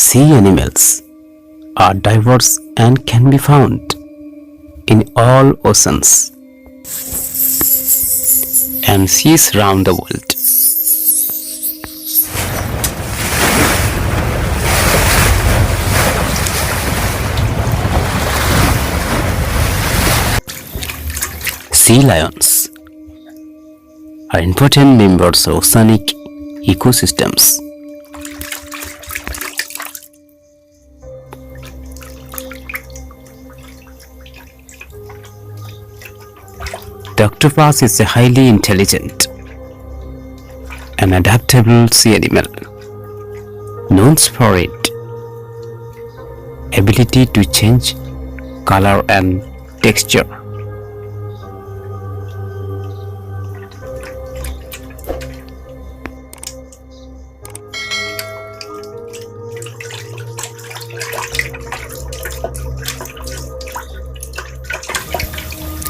Sea animals are diverse and can be found in all oceans and seas around the world. Sea lions are important members of oceanic ecosystems. The octopus is a highly intelligent and adaptable sea animal, known for its ability to change color and texture.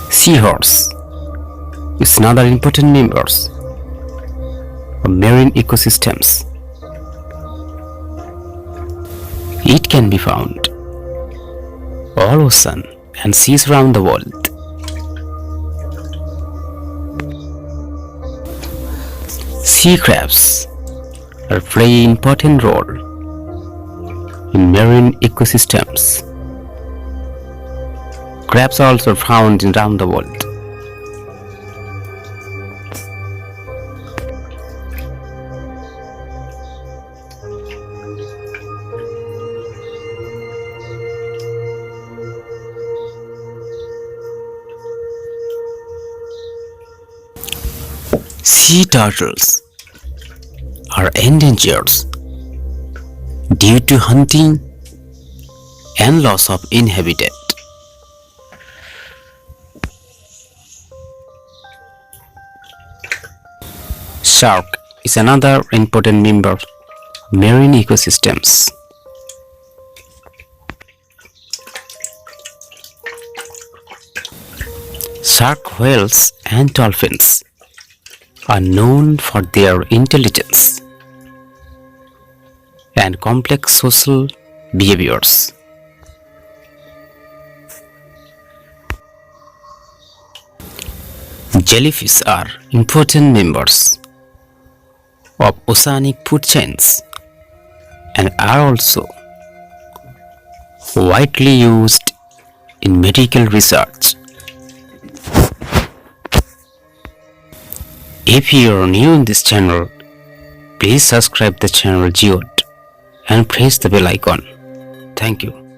Seahorse is another important member of marine ecosystems. It can be found all ocean and seas around the world. Sea crabs play an important role in marine ecosystems. Crabs are also found around the world. Sea turtles are endangered due to hunting and loss of inhabitat. Shark is another important member of marine ecosystems. Shark whales and dolphins are known for their intelligence and complex social behaviors. Jellyfish are important members of oceanic food chains and are also widely used in medical research. If you are new in this channel, please subscribe the channel Geoid and press the bell icon. Thank you.